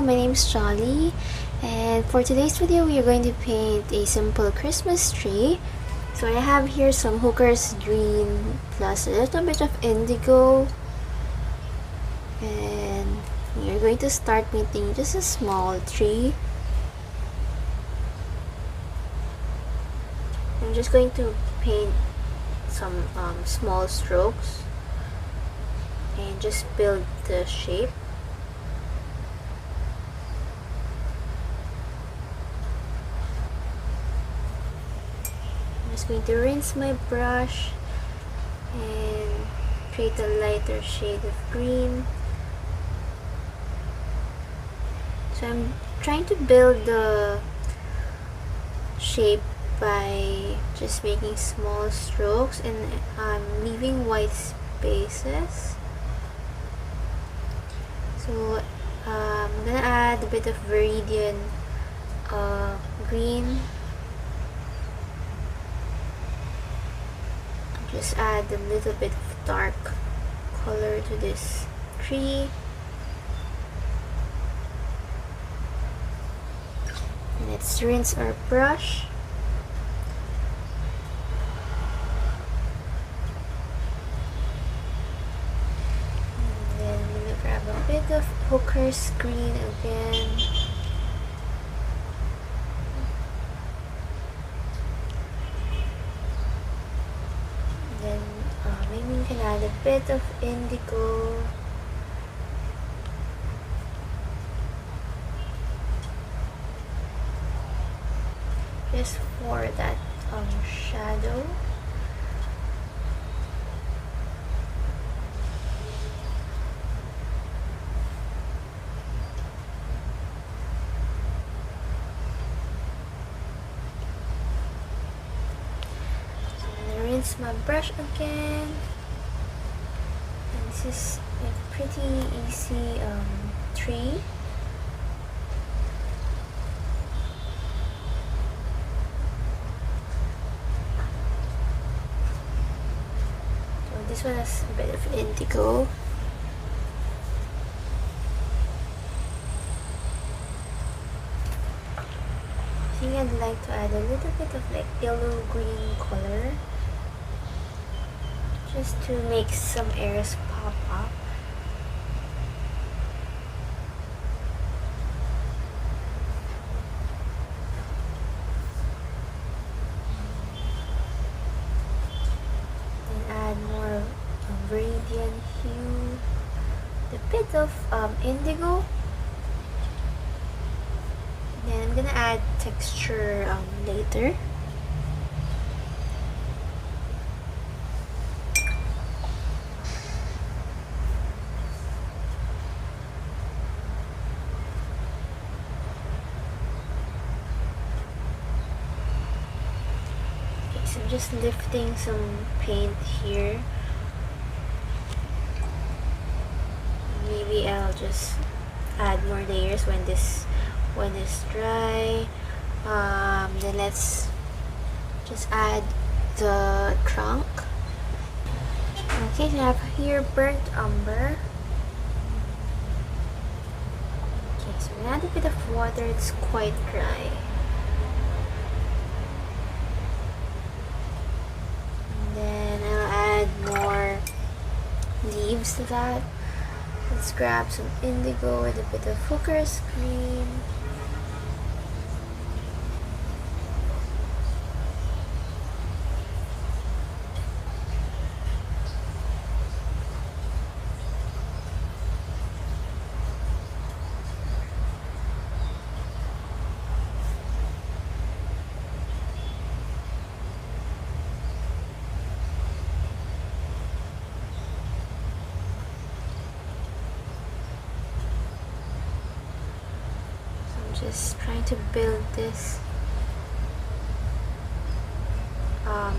my name is Jolly, and for today's video we are going to paint a simple Christmas tree. So I have here some Hooker's green plus a little bit of indigo, and you're going to start painting just a small tree. I'm just going to paint some small strokes and just build the shape. I'm just going to rinse my brush and create a lighter shade of green. So I'm trying to build the shape by just making small strokes, and I'm leaving white spaces. So I'm gonna add a bit of viridian green. Just add a little bit of dark color to this tree. Let's rinse our brush. And then I'm gonna grab a bit of Hooker's green again. Then maybe you can add a bit of indigo. Just for that shadow. So I'm gonna rinse my brush again. And this is a pretty easy tree. This one has a bit of indigo. I think I'd like to add a little bit of like yellow green color, just to make some areas pop up. Viridian hue, a bit of indigo. Then I'm gonna add texture later. Okay, so I'm just lifting some paint here. Maybe I'll just add more layers when this one is dry. Then let's just add the trunk. Okay, so I have here burnt umber. Okay, so I'm gonna add a bit of water. It's quite dry. And then I'll add more leaves to that. Let's grab some indigo with a bit of Hooker's green. Just trying to build this.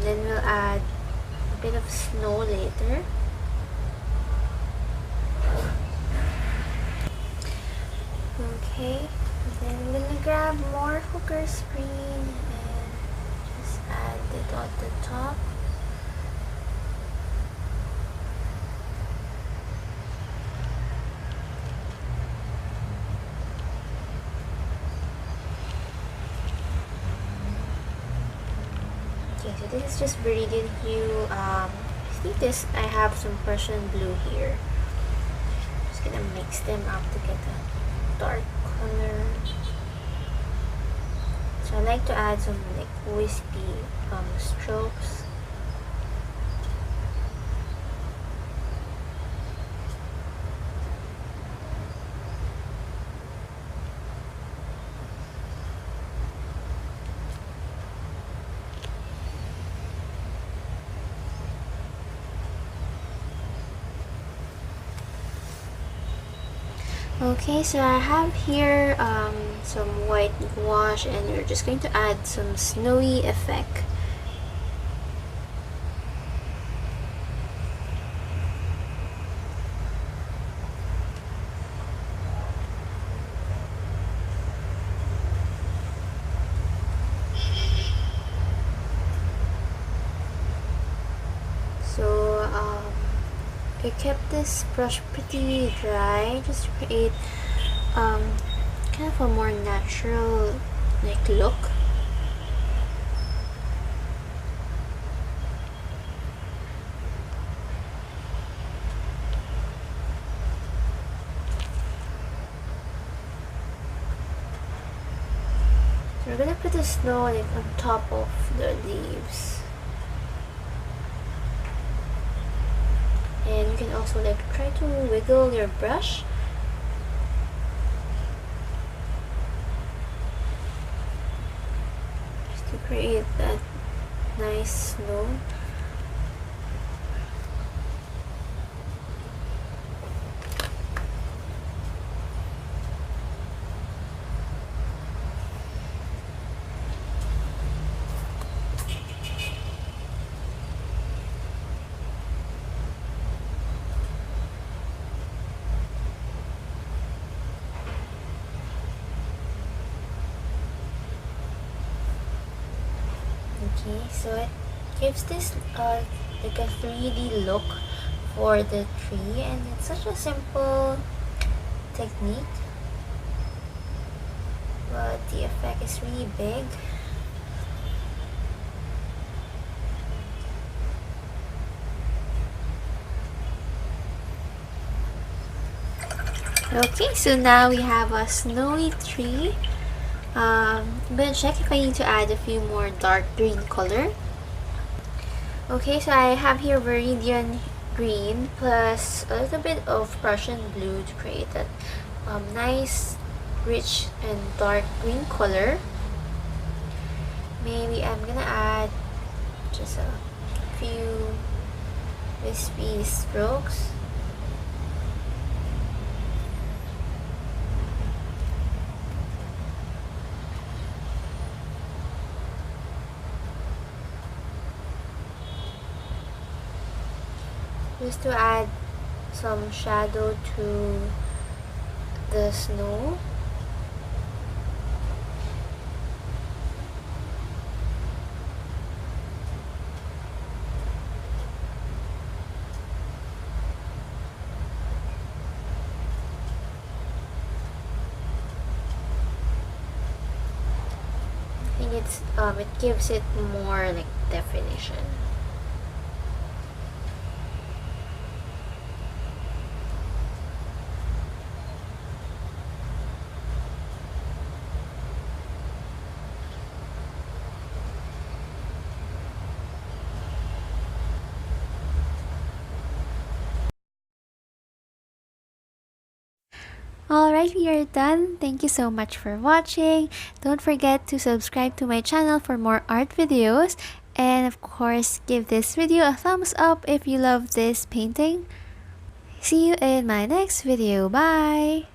Then we'll add a bit of snow later. Okay, then I'm gonna grab more Hooker's green and just add it on the top. Okay, so this is just Viridian hue. I think I have some Prussian blue here. Just gonna mix them up to get a dark color. So I like to add some like wispy strokes. Okay, so I have here some white gouache, and we're just going to add some snowy effect. So I kept this brush pretty dry just to create kind of a more natural like look. So we're gonna put the snow like on top of the leaves. And you can also like try to wiggle your brush just to create that nice snow. Okay, so it gives this like a 3D look for the tree, and it's such a simple technique, but the effect is really big. Okay, so now we have a snowy tree. I'm gonna check if I need to add a few more dark green color. Okay, so I have here Viridian green plus a little bit of Prussian blue to create that nice, rich and dark green color. Maybe I'm gonna add just a few wispy strokes. Just to add some shadow to the snow. I think it gives it more like definition. Alright, we are done. Thank you so much for watching. Don't forget to subscribe to my channel for more art videos. And of course, give this video a thumbs up if you love this painting. See you in my next video. Bye!